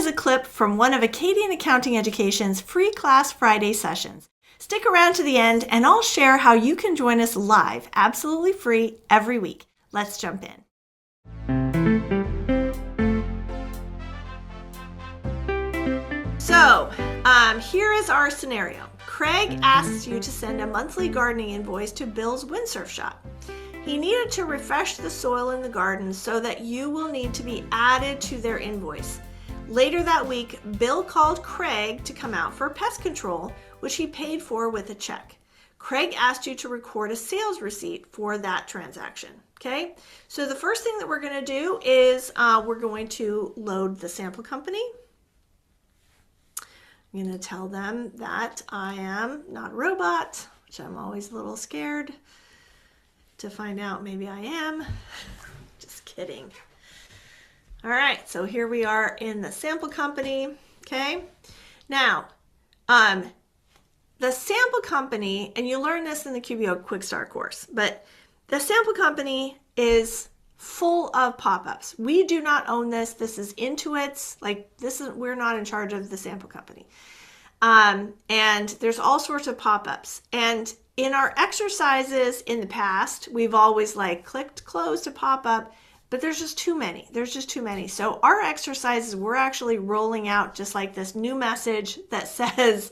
is a clip from one of Acadian Accounting Education's free Class Friday sessions. Stick around to the end and I'll share how you can join us live, absolutely free, every week. Let's jump in. So, here is our scenario. Craig asks you to send a monthly gardening invoice to Bill's windsurf shop. He needed to refresh the soil in the garden so that you will need to be added to their invoice. Later that week, Bill called Craig to come out for pest control, which he paid for with a check. Craig asked you to record a sales receipt for that transaction. Okay, so the first thing that we're going to do is we're going to load the sample company. I'm going to tell them that I am not a robot, which I'm always a little scared to find out maybe I am. Just kidding. All right, so here we are in the sample company, okay? Now, the sample company, and you learn this in the QBO QuickStart course, but the sample company is full of pop-ups. We do not own this. This is Intuit's, we're not in charge of the sample company. And there's all sorts of pop-ups. And in our exercises in the past, we've always clicked close to pop up, but there's just too many. So our exercises, we're actually rolling out just like this new message that says,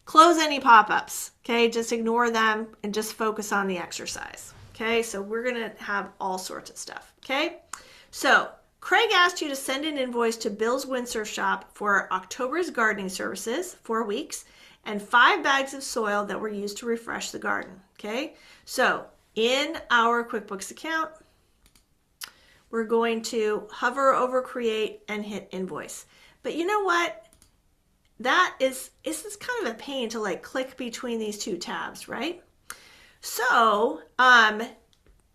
close any pop-ups, okay? Just ignore them and just focus on the exercise, okay? So we're gonna have all sorts of stuff, okay? So Craig asked you to send an invoice to Bill's windsurf shop for October's gardening services, 4 weeks, and 5 bags of soil that were used to refresh the garden, okay? So in our QuickBooks account, we're going to hover over create and hit invoice. But you know what? This is kind of a pain to click between these two tabs, right? So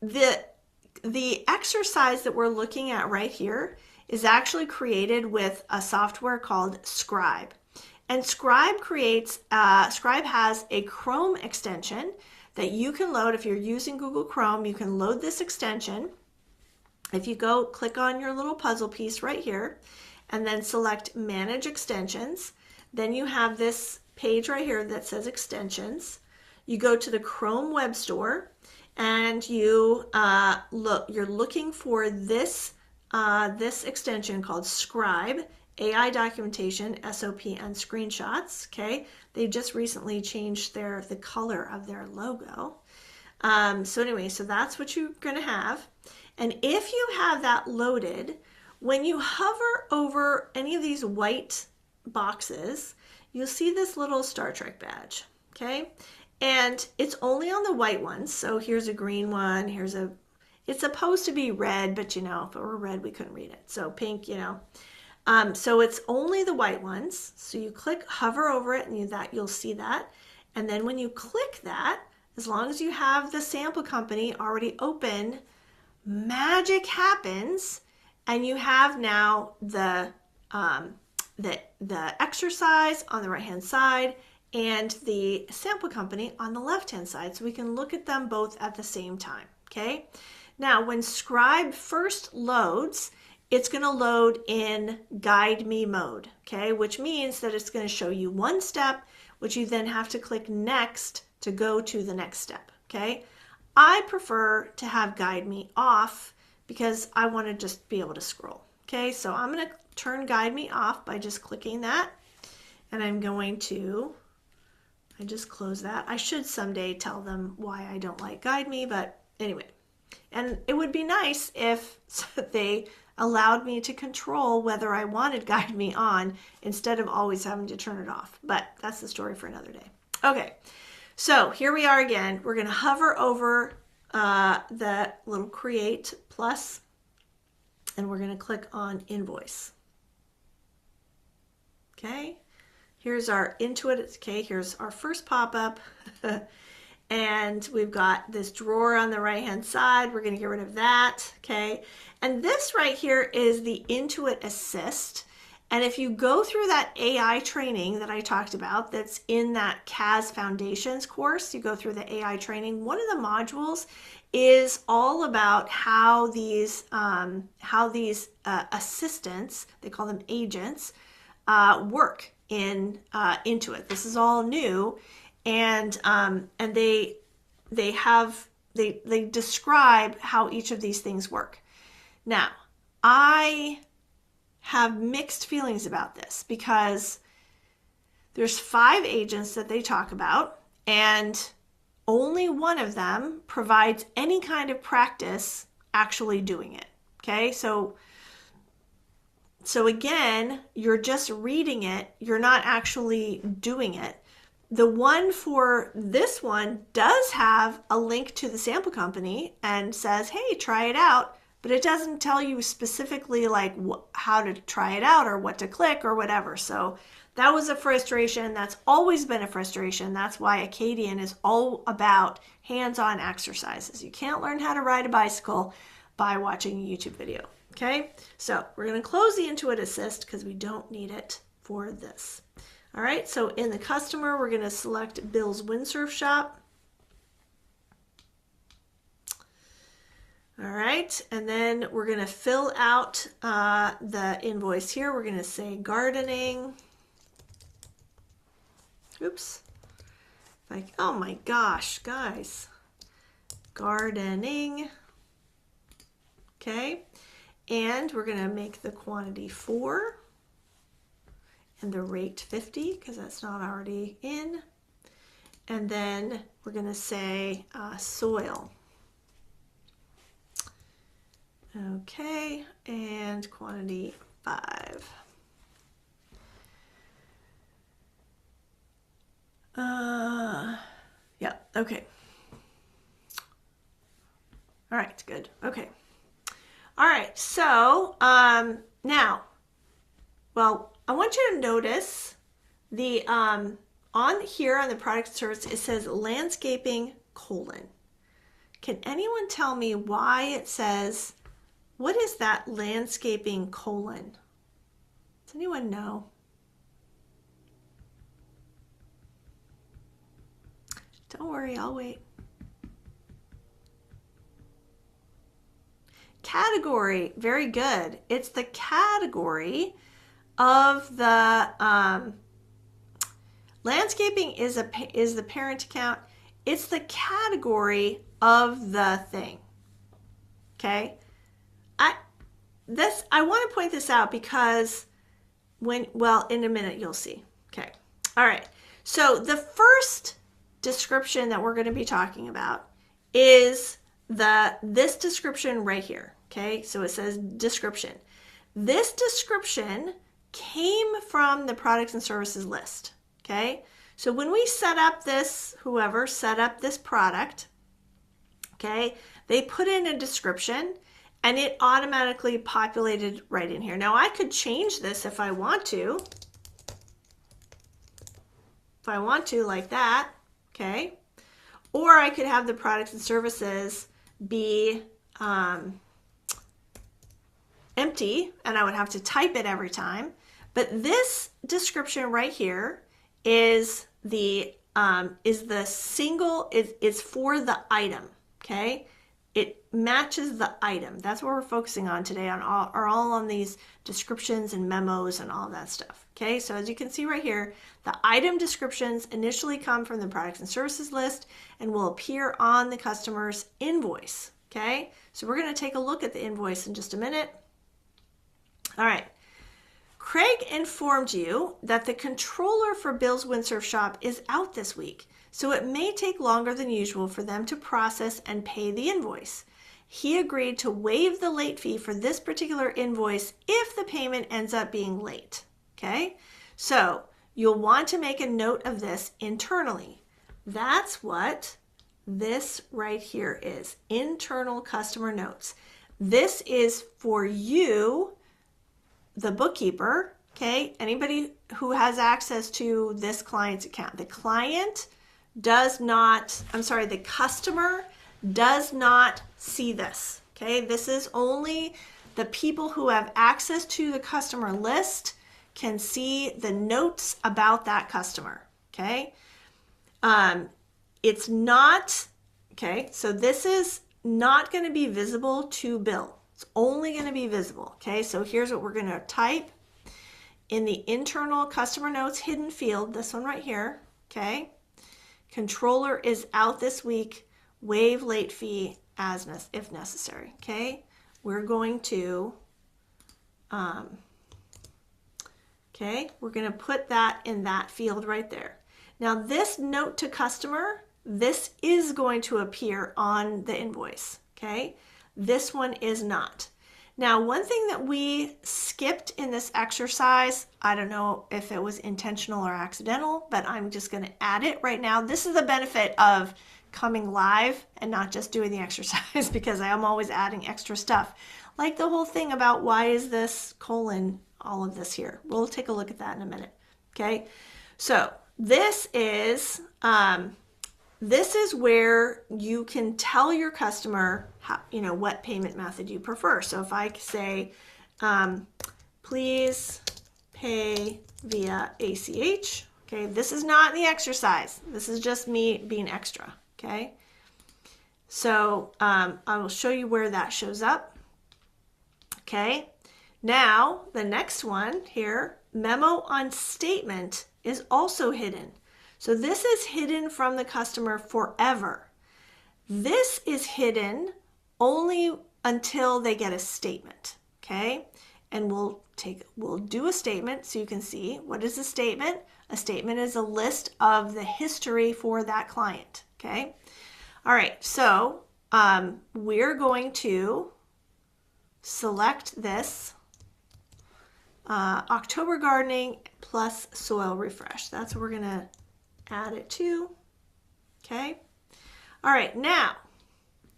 the exercise that we're looking at right here is actually created with a software called Scribe. And Scribe has a Chrome extension that you can load. If you're using Google Chrome, you can load this extension. If you go click on your little puzzle piece right here and then select Manage Extensions, then you have this page right here that says Extensions. You go to the Chrome Web Store and you're looking for this extension called Scribe, AI documentation, SOP, and screenshots. Okay, they just recently changed the color of their logo. So that's what you're going to have. And if you have that loaded, when you hover over any of these white boxes, you'll see this little Star Trek badge. Okay, and it's only on the white ones. So here's a green one. It's supposed to be red, but if it were red, we couldn't read it. So pink, so it's only the white ones. So you hover over it, and you'll see that. And then when you click that, as long as you have the sample company already open, magic happens, and you have now the exercise on the right hand side and the sample company on the left hand side, so we can look at them both at the same time. Okay, now when Scribe first loads, it's going to load in guide me mode, okay, which means that it's going to show you one step, which you then have to click next to go to the next step. Okay, I prefer to have guide me off because I want to just be able to scroll. Okay, so I'm going to turn guide me off by just clicking that, and I just close that. I should someday tell them why I don't like guide me, but anyway. And it would be nice if they allowed me to control whether I wanted guide me on instead of always having to turn it off. But that's the story for another day. Okay, so here we are again. We're going to hover over the little create plus, and we're going to click on invoice. Okay, here's our Intuit. Okay, here's our first pop-up. And we've got this drawer on the right hand side. We're going to get rid of that. Okay, and this right here is the Intuit Assist. And if you go through that AI training that I talked about, that's in that CAS Foundations course, you go through the AI training, one of the modules is all about how these assistants, they call them agents, work in Intuit. This is all new, and they describe how each of these things work. Now, I have mixed feelings about this because there's 5 agents that they talk about, and only one of them provides any kind of practice actually doing it. Okay, so again, you're just reading it, you're not actually doing it. The one for this one does have a link to the sample company and says, hey, try it out, but it doesn't tell you specifically like how to try it out or what to click or whatever. So that was a frustration. That's always been a frustration. That's why Acadian is all about hands-on exercises. You can't learn how to ride a bicycle by watching a YouTube video. Okay, so we're going to close the Intuit Assist because we don't need it for this. All right, so in the customer, we're going to select Bill's Windsurf Shop. All right, and then we're going to fill out the invoice here. We're going to say gardening. Oops. Like, oh my gosh, guys. Gardening. Okay, and we're going to make the quantity 4 and the rate 50 because that's not already in. And then we're going to say soil. Okay, and quantity 5. Yeah, okay. All right, good. Okay. All right, so now, well, I want you to notice the on here on the product and service, it says landscaping : Can anyone tell me why it says, what is that landscaping : Does anyone know? Don't worry, I'll wait. Category, very good. It's the category of the landscaping is the parent account. It's the category of the thing. Okay, I want to point this out because in a minute you'll see. Okay, all right. So the first description that we're going to be talking about is this description right here. Okay, so it says description. This description came from the products and services list. Okay, so when we set up this, whoever set up this product, okay, they put in a description and it automatically populated right in here. Now I could change this if I want to. Like that, okay? Or I could have the products and services be empty and I would have to type it every time. But this description right here is the single, it's for the item, okay? It matches the item. That's what we're focusing on today, all on these descriptions and memos and all that stuff. Okay, so as you can see right here, the item descriptions initially come from the products and services list and will appear on the customer's invoice. Okay, so we're going to take a look at the invoice in just a minute. All right, Craig informed you that the controller for Bill's Windsurf Shop is out this week, so it may take longer than usual for them to process and pay the invoice. He agreed to waive the late fee for this particular invoice if the payment ends up being late. Okay, so you'll want to make a note of this internally. That's what this right here is, internal customer notes. This is for you, the bookkeeper, okay, anybody who has access to this client's account. The client does not, the customer does not see this, okay? This is only the people who have access to the customer list can see the notes about that customer, okay? It's not, okay, so this is not going to be visible to Bill. It's only going to be visible, okay? So here's what we're going to type in the internal customer notes hidden field, this one right here, okay? Controller is out this week, waive late fee as if necessary, okay? We're going to, okay, we're going to put that in that field right there. Now this note to customer, this is going to appear on the invoice, okay? This one is not. Now, one thing that we skipped in this exercise, I don't know if it was intentional or accidental, but I'm just going to add it right now. This is the benefit of coming live and not just doing the exercise, because I am always adding extra stuff. Like the whole thing about why is this colon, all of this here. We'll take a look at that in a minute, okay? So this is where you can tell your customer how, what payment method you prefer. So if I say, please pay via ACH, okay, this is not the exercise. This is just me being extra, okay? So I will show you where that shows up, okay? Now, the next one here, memo on statement is also hidden. So this is hidden from the customer forever. This is hidden only until they get a statement, okay? And we'll do a statement so you can see. What is a statement? A statement is a list of the history for that client, okay? All right, so we're going to select this October gardening plus soil refresh. That's what we're gonna add it to, okay? All right, now,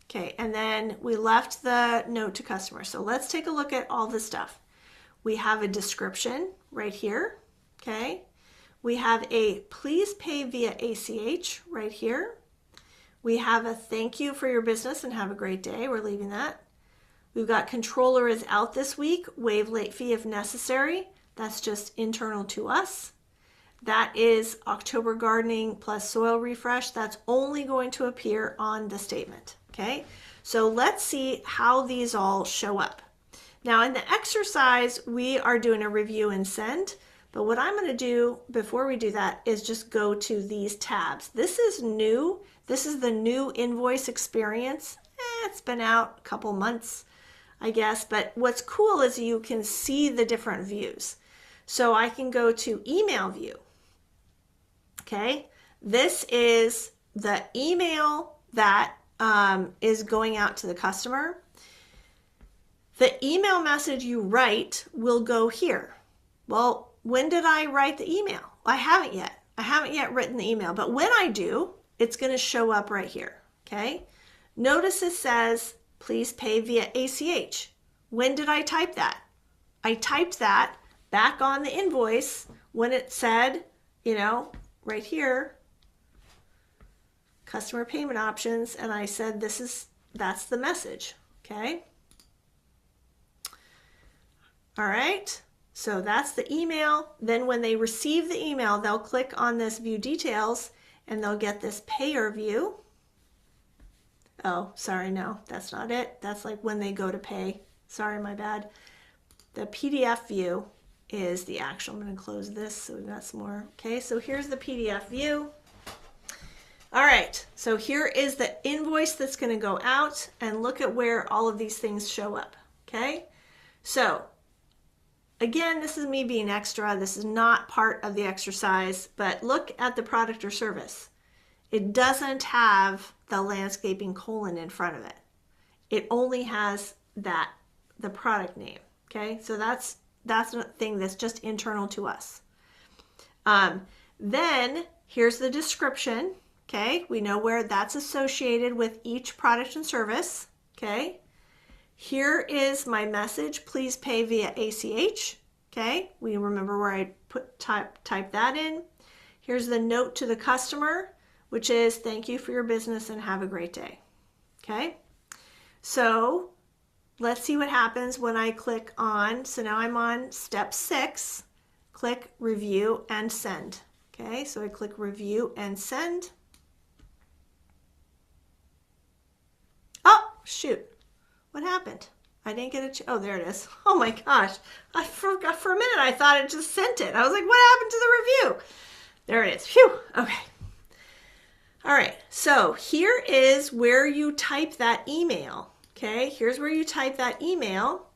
okay, and then we left the note to customer. So let's take a look at all this stuff. We have a description right here, okay? We have a please pay via ACH right here. We have a thank you for your business and have a great day. We're leaving that. We've got controller is out this week, waive late fee if necessary. That's just internal to us. That is October gardening plus soil refresh. That's only going to appear on the statement, okay? So let's see how these all show up. Now in the exercise, we are doing a review and send, but what I'm gonna do before we do that is just go to these tabs. This is new. This is the new invoice experience. It's been out a couple months, I guess, but what's cool is you can see the different views. So I can go to email view. Okay, this is the email that is going out to the customer. The email message you write will go here. Well, when did I write the email? I haven't yet. I haven't yet written the email, but when I do, it's going to show up right here. Okay, notice it says, please pay via ACH. When did I type that? I typed that back on the invoice when it said, right here, customer payment options, and I said that's the message, okay? All right, so that's the email. Then when they receive the email, they'll click on this view details and they'll get this payer view. Oh, sorry, no, that's not it. That's like when they go to pay. Sorry, my bad. The PDF view is the actual. I'm going to close this so we've got some more. Okay, so here's the PDF view. All right, so here is the invoice that's going to go out, and look at where all of these things show up. Okay, so again, this is me being extra. This is not part of the exercise, but look at the product or service. It doesn't have the landscaping colon in front of it. It only has the product name. Okay, so that's a thing that's just internal to us. Then here's the description. Okay, we know where that's associated with each product and service. Okay, here is my message, please pay via ACH. Okay, we remember where I type that in. Here's the note to the customer, which is thank you for your business and have a great day. Okay, so let's see what happens when I click on, so now I'm on step 6, click review and send. Okay, so I click review and send. Oh, shoot. What happened? I didn't get oh, there it is. Oh my gosh. I forgot for a minute. I thought it just sent it. I was like, what happened to the review? There it is. Phew. Okay. All right. So here is where you type that email. Okay. Here's where you type that email.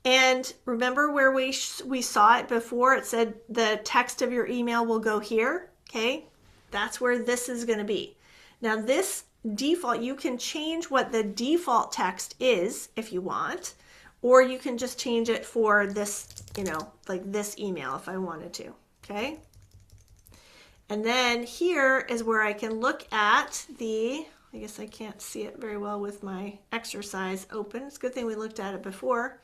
And remember where we saw it before? It said the text of your email will go here. Okay. That's where this is going to be. Now this default, you can change what the default text is if you want, or you can just change it for this, you know, like this email if I wanted to. Okay. And then here is where I can look at the, I guess I can't see it very well with my exercise open. It's a good thing we looked at it before.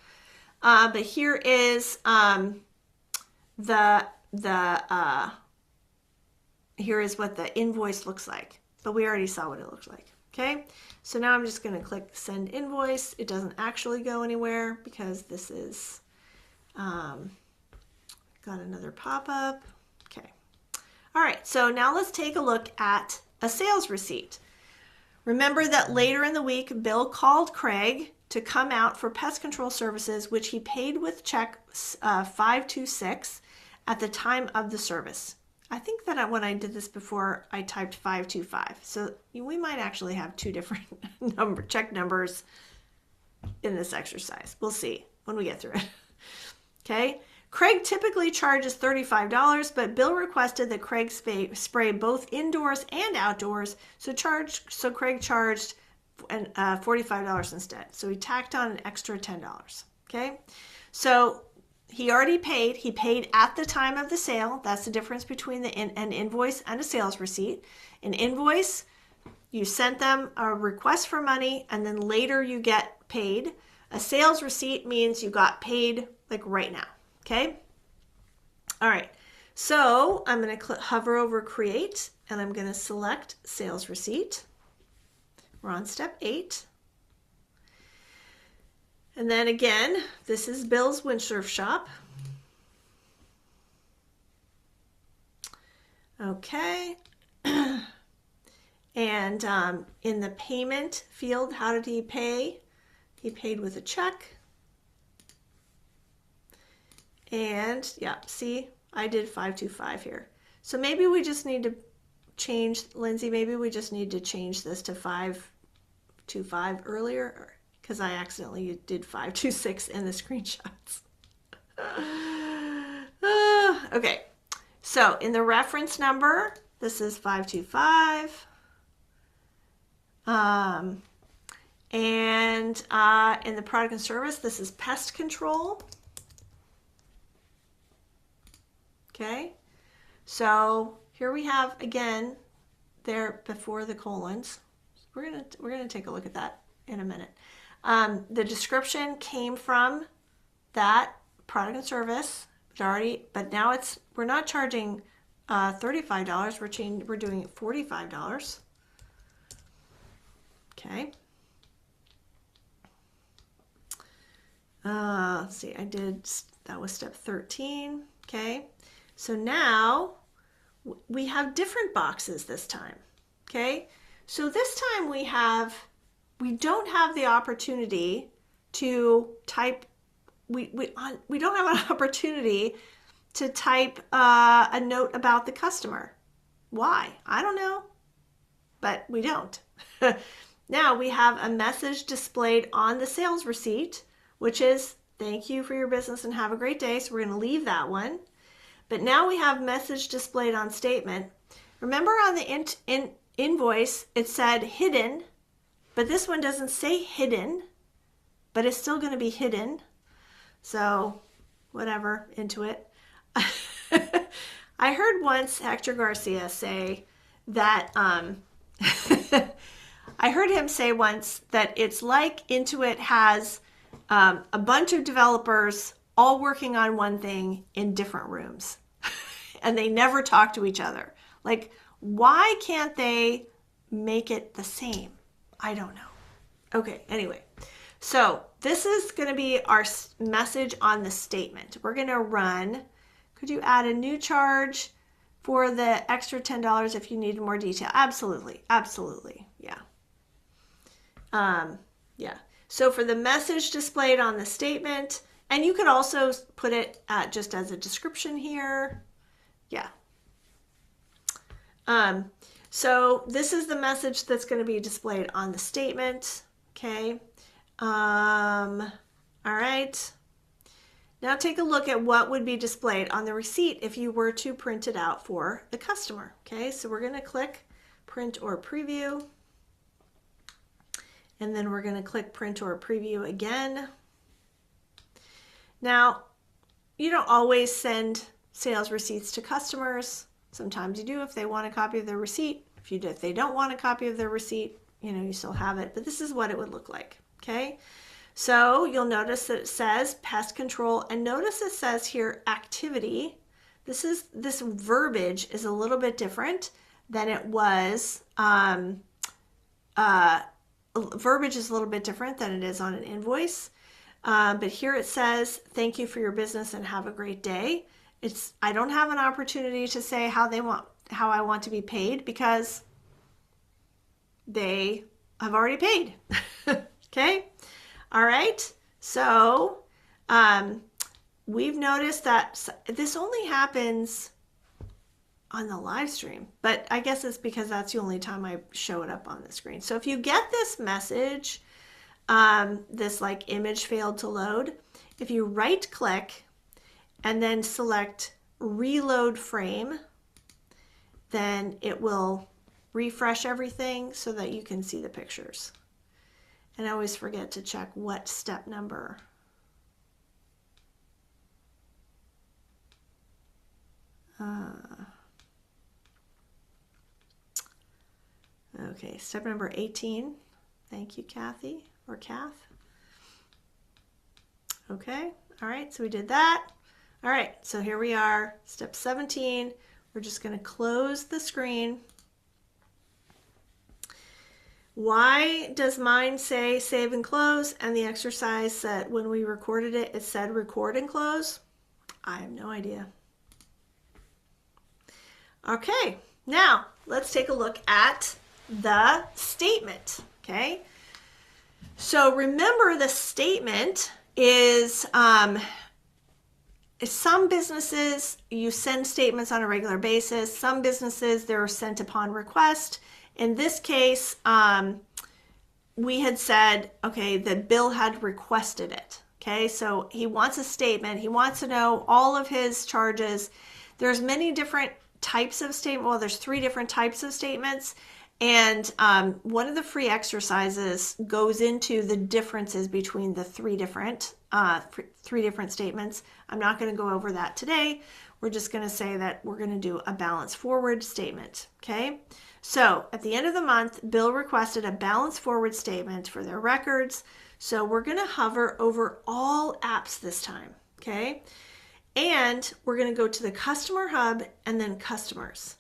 But here is here is what the invoice looks like. But we already saw what it looked like. Okay, so now I'm just going to click send invoice. It doesn't actually go anywhere because this is got another pop-up. Okay, all right, so now let's take a look at a sales receipt. Remember that later in the week, Bill called Craig to come out for pest control services, which he paid with check 526 at the time of the service. I think that when I did this before, I typed 525. So we might actually have two different check numbers in this exercise. We'll see when we get through it. Okay. Craig typically charges $35, but Bill requested that Craig spray both indoors and outdoors. So Craig charged $45 instead. So he tacked on an extra $10. Okay. So he already paid. He paid at the time of the sale. That's the difference between an invoice and a sales receipt. An invoice, you sent them a request for money, and then later you get paid. A sales receipt means you got paid like right now. Okay? All right. So I'm going to hover over create, and I'm going to select sales receipt. We're on step 8. And then again, this is Bill's Windsurf Shop. Okay. And in the payment field, how did he pay? He paid with a check. And yeah, see, I did 525 here. So maybe we just need to change, Lindsay, maybe we just need to change this to 525 earlier, because I accidentally did 526 in the screenshots. Okay, so in the reference number, this is 525. And in the product and service, this is pest control. Okay, so here we have again there before the colons. We're gonna take a look at that in a minute. The description came from that product and service, but now we're not charging $35. We're doing $45. Okay. Let's see. That was step 13. Okay. So now we have different boxes this time. Okay. So this time we don't have the opportunity to type, we don't have an opportunity to type a note about the customer. Why? I don't know, but we don't. Now we have a message displayed on the sales receipt, which is thank you for your business and have a great day. So we're going to leave that one. But now we have message displayed on statement. Remember on the invoice, it said hidden, but this one doesn't say hidden, but it's still going to be hidden. So whatever, into it. I heard once Hector Garcia say that, I heard him say once that it's like Intuit has a bunch of developers all working on one thing in different rooms and they never talk to each other. Like, why can't they make it the same? I don't know. Okay, anyway. So this is going to be our message on the statement. We're going to run Could you add a new charge for the extra $10 if you needed more detail? Absolutely. Absolutely. Yeah. Yeah. So for the message displayed on the statement, and you could also put it just as a description here. Yeah. So this is the message that's going to be displayed on the statement. Okay. All right. Now take a look at what would be displayed on the receipt if you were to print it out for the customer. Okay, so we're going to click print or preview. And then we're going to click print or preview again. Now, you don't always send sales receipts to customers. Sometimes you do if they want a copy of their receipt. If they don't want a copy of their receipt, you still have it. But this is what it would look like. Okay. So you'll notice that it says pest control, and notice it says here activity. This verbiage is a little bit different than it was. Verbiage is a little bit different than it is on an invoice. But here it says, thank you for your business and have a great day. I don't have an opportunity to say how I want to be paid because they have already paid. Okay. All right. So, we've noticed that this only happens on the live stream, but I guess it's because that's the only time I show it up on the screen. So if you get this message, this like image failed to load, if you right click and then select reload frame, then it will refresh everything so that you can see the pictures. And I always forget to check what step number. Okay, step number 18. Thank you, Kathy, or Kath. Okay, all right, so we did that. All right, so here we are, step 17. We're just going to close the screen. Why does mine say save and close, and the exercise said when we recorded it, it said record and close? I have no idea. Okay, now let's take a look at the statement. Okay, so remember the statement is some businesses you send statements on a regular basis. Some businesses they're sent upon request. In this case, we had said, okay, that Bill had requested it. Okay, so he wants a statement. He wants to know all of his charges. There's many different types of statement. Well, there's 3 different types of statements. And one of the free exercises goes into the differences between the 3 different statements. I'm not going to go over that today. We're just going to say that we're going to do a balance forward statement. Okay. So at the end of the month, Bill requested a balance forward statement for their records. So we're going to hover over all apps this time. Okay. And we're going to go to the customer hub and then customers.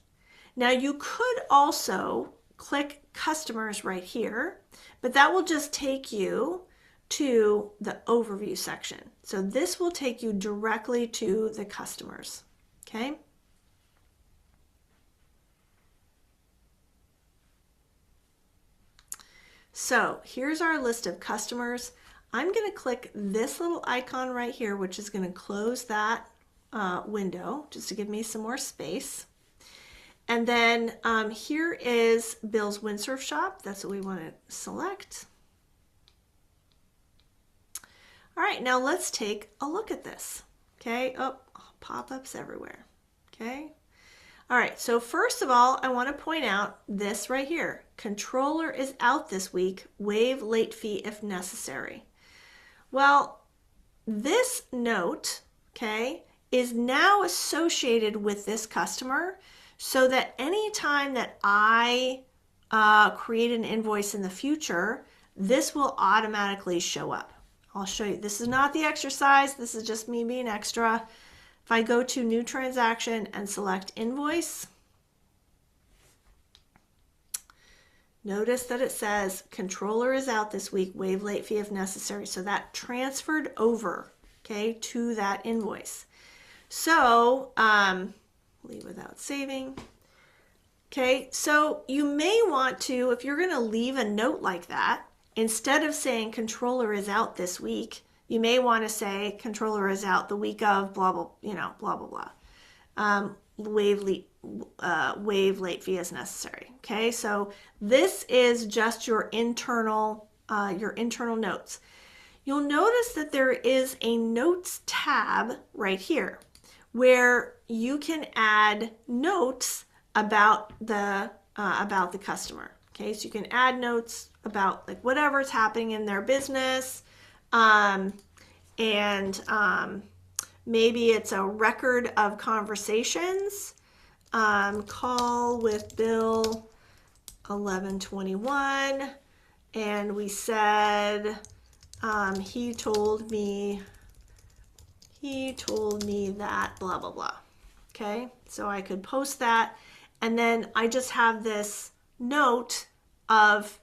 Now you could also click customers right here, but that will just take you to the overview section. So this will take you directly to the customers. Okay. So here's our list of customers. I'm going to click this little icon right here, which is going to close that window just to give me some more space. And then here is Bill's Windsurf Shop. That's what we want to select. All right, now let's take a look at this. Okay, oh, pop-ups everywhere. Okay. All right, so first of all, I want to point out this right here. Controller is out this week. Waive late fee if necessary. Well, this note, okay, is now associated with this customer so that anytime that I create an invoice in the future, this will automatically show up. I'll show you. This is not the exercise. This is just me being extra. If I go to new transaction and select invoice, notice that it says controller is out this week, waive late fee if necessary. So that transferred over, okay, to that invoice. So, leave without saving. Okay, so you may want to, if you're going to leave a note like that, instead of saying controller is out this week, you may want to say controller is out the week of blah, blah, blah, blah, blah. Waive late fee as necessary. Okay, so this is just your internal notes. You'll notice that there is a notes tab right here where you can add notes about the customer. Okay, so you can add notes about like whatever's happening in their business, maybe it's a record of conversations. Call with Bill 1121, and we said he told me that blah blah blah. Okay, so I could post that, and then I just have this note of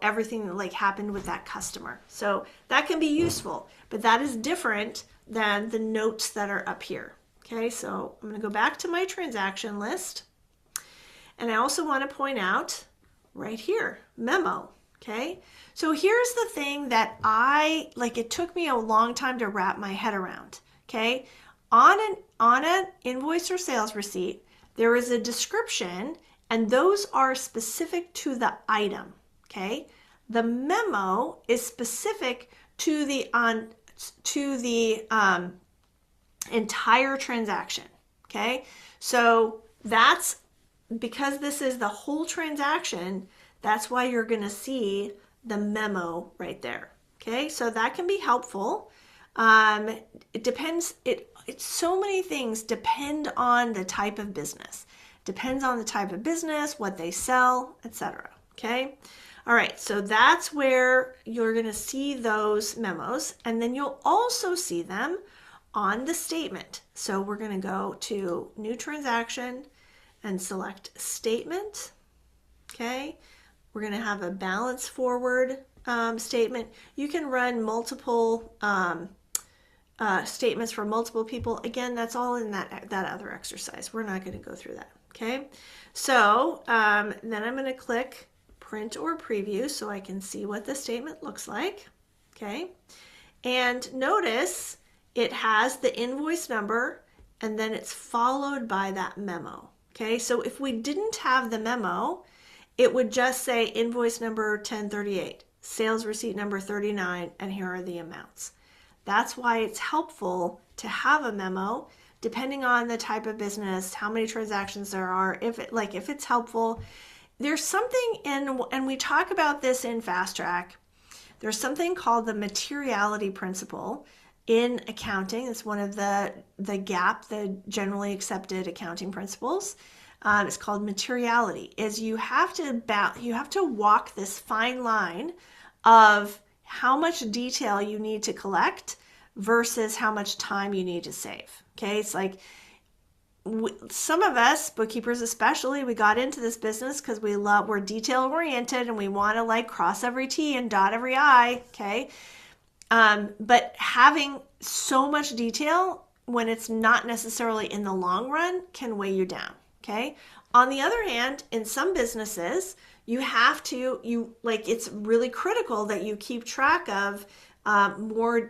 everything that like happened with that customer. So that can be useful, but that is different than the notes that are up here. Okay, so I'm going to go back to my transaction list, and I also want to point out right here, memo. Okay, so here's the thing that it took me a long time to wrap my head around. Okay, on an invoice or sales receipt, there is a description, and those are specific to the item. Okay, the memo is specific to the entire transaction. Okay, so that's because this is the whole transaction. That's why you're going to see the memo right there. Okay, so that can be helpful. It depends. It's so many things depend on the type of business. Depends on the type of business, what they sell, etc. Okay. All right, so that's where you're going to see those memos, and then you'll also see them on the statement. So we're going to go to new transaction and select statement. Okay, we're going to have a balance forward statement. You can run multiple statements for multiple people. Again, that's all in that other exercise. We're not going to go through that. Okay, so then I'm going to click print or preview so I can see what the statement looks like. Okay, and notice it has the invoice number, and then it's followed by that memo. Okay, so if we didn't have the memo, it would just say invoice number 1038, sales receipt number 39, and here are the amounts. That's why it's helpful to have a memo, depending on the type of business, how many transactions there are. If it's helpful, there's something and we talk about this in Fast Track. There's something called the materiality principle in accounting. It's one of the GAAP, the generally accepted accounting principles. It's called materiality. Is you have to walk this fine line of how much detail you need to collect versus how much time you need to save. Okay, it's like some of us, bookkeepers especially, we got into this business because we're detail oriented and we want to like cross every T and dot every I. Okay, but having so much detail when it's not necessarily in the long run can weigh you down. Okay. On the other hand, in some businesses, it's really critical that you keep track of more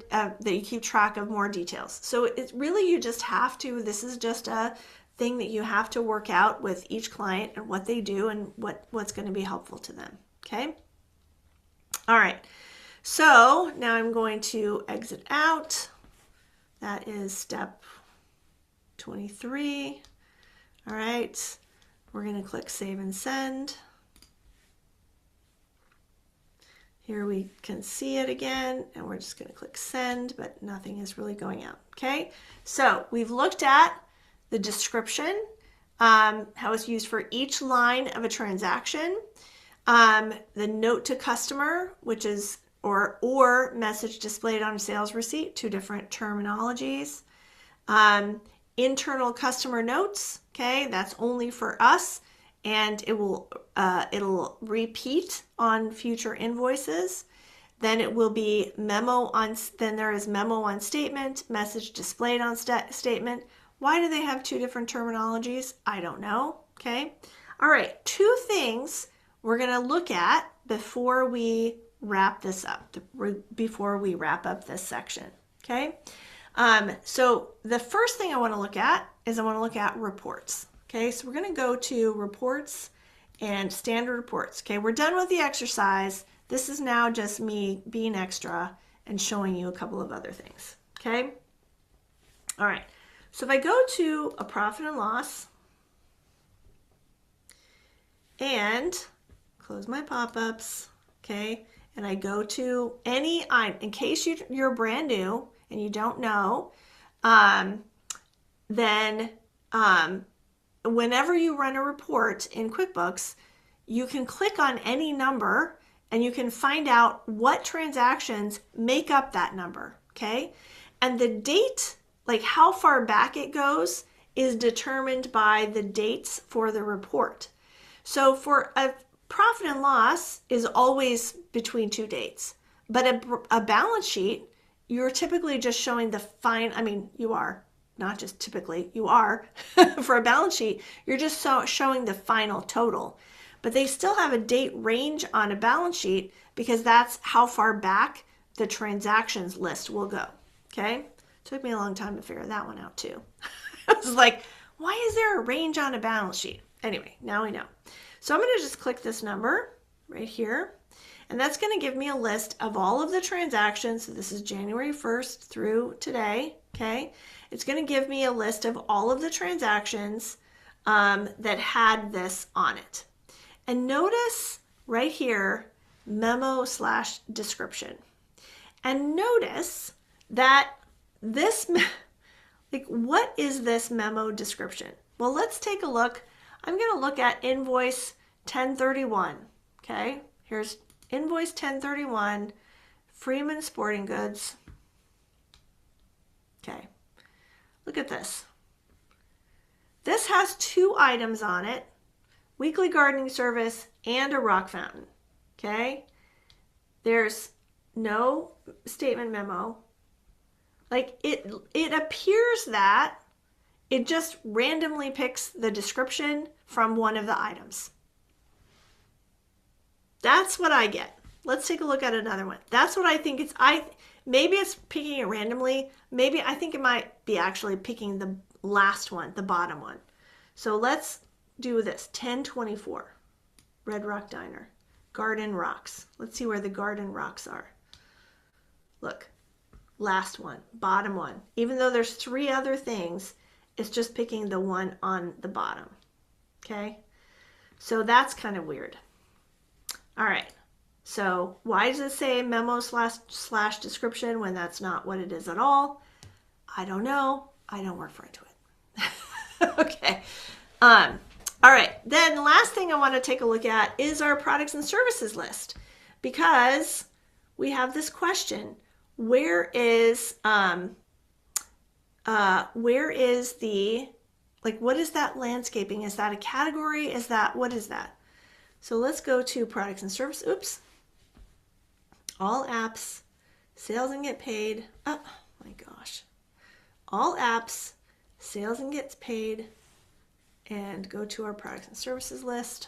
details. So it's really, you just have to, this is just a thing that you have to work out with each client and what they do and what's going to be helpful to them. Okay. All right. So now I'm going to exit out. That is step 23. All right. We're going to click Save and Send. Here we can see it again, and we're just going to click Send, but nothing is really going out. Okay, so we've looked at the description, how it's used for each line of a transaction, the note to customer, which is or message displayed on a sales receipt, two different terminologies. Internal customer notes, okay, that's only for us, and it'll repeat on future invoices. Then it will be then there is memo on statement, message displayed on statement, Why do they have two different terminologies? I don't know. Okay. All right. Two things we're going to look at before we wrap this up, before we wrap up this section. Okay. So the first thing I want to look at is I want to look at reports. Okay. So we're going to go to reports and standard reports. Okay. We're done with the exercise. This is now just me being extra and showing you a couple of other things. Okay. All right. So if I go to a profit and loss and close my pop-ups, okay, and I go to any item, in case you're brand new and you don't know, then whenever you run a report in QuickBooks, you can click on any number and you can find out what transactions make up that number, okay? And the date, like how far back it goes, is determined by the dates for the report. So for a profit and loss is always between two dates, but a balance sheet, you're typically just showing the you are, not just typically, you are. For a balance sheet, you're just showing the final total. But they still have a date range on a balance sheet because that's how far back the transactions list will go, okay? Took me a long time to figure that one out too. I was like, why is there a range on a balance sheet? Anyway, now we know. So I'm going to just click this number right here, and that's going to give me a list of all of the transactions. So this is January 1st through today, okay? It's going to give me a list of all of the transactions that had this on it. And notice right here, memo/description. And notice that this, like, what is this memo description? Well, let's take a look. I'm going to look at invoice 1031. Okay, here's invoice 1031, Freeman Sporting Goods. Okay, look at this. This has two items on it, weekly gardening service and a rock fountain. Okay, there's no statement memo. Like it appears that it just randomly picks the description from one of the items. That's what I get. Let's take a look at another one. That's what I think it's, maybe it's picking it randomly. Maybe I think it might be actually picking the last one, the bottom one. So let's do this, 1024, Red Rock Diner, Garden Rocks. Let's see where the garden rocks are. Look, last one, bottom one. Even though there's three other things, it's just picking the one on the bottom, okay? So that's kind of weird. All right, so why does it say memo/slash description when that's not what it is at all? I don't know. I don't work for Intuit. Okay. All right, then the last thing I want to take a look at is our products and services list, because we have this question. Where is the, like, what is that landscaping? Is that a category? Is that, what is that? So let's go to products and service. Oops. All apps, sales and get paid. Oh my gosh. All apps, sales and gets paid, and go to our products and services list.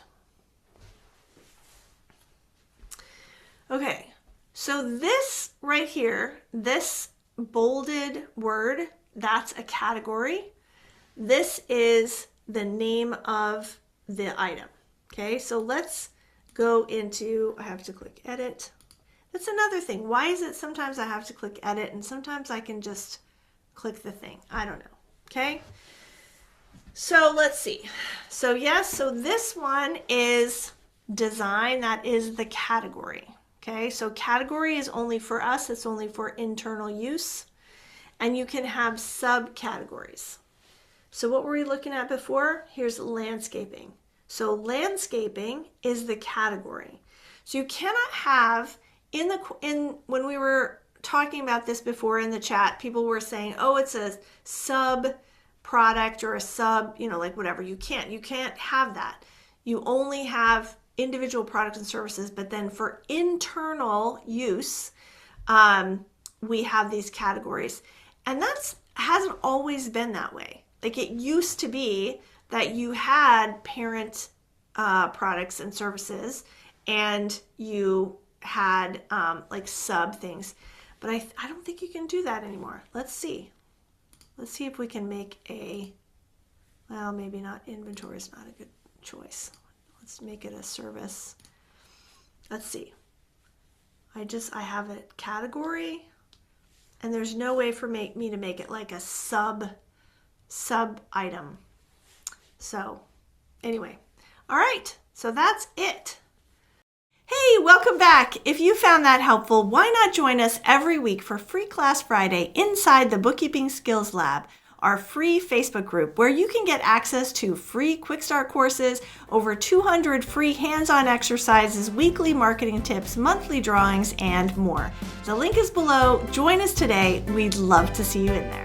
Okay. So this right here, this bolded word, that's a category. This is the name of the item. Okay, so let's go into, I have to click edit. That's another thing. Why is it sometimes I have to click edit and sometimes I can just click the thing? I don't know. Okay, so let's see. So yes, so this one is design. That is the category. Okay, so category is only for us. It's only for internal use. And you can have subcategories. So what were we looking at before? Here's landscaping. So landscaping is the category. So you cannot have, when we were talking about this before in the chat, people were saying, oh, it's a sub product or a sub, like whatever. You can't have that. You only have individual products and services, but then for internal use, we have these categories. And hasn't always been that way. Like it used to be that you had parent products and services and you had like sub things, but I don't think you can do that anymore. Let's see if we can make well, maybe not. Inventory is not a good choice. Let's make it a service. Let's see. I have a category, and there's no way for me to make it like a sub item. So anyway, all right, so that's it. Hey, welcome back. If you found that helpful, why not join us every week for Free Class Friday inside the Bookkeeping Skills Lab, our free Facebook group where you can get access to free QuickStart courses, over 200 free hands-on exercises, weekly marketing tips, monthly drawings, and more. The link is below. Join us today. We'd love to see you in there.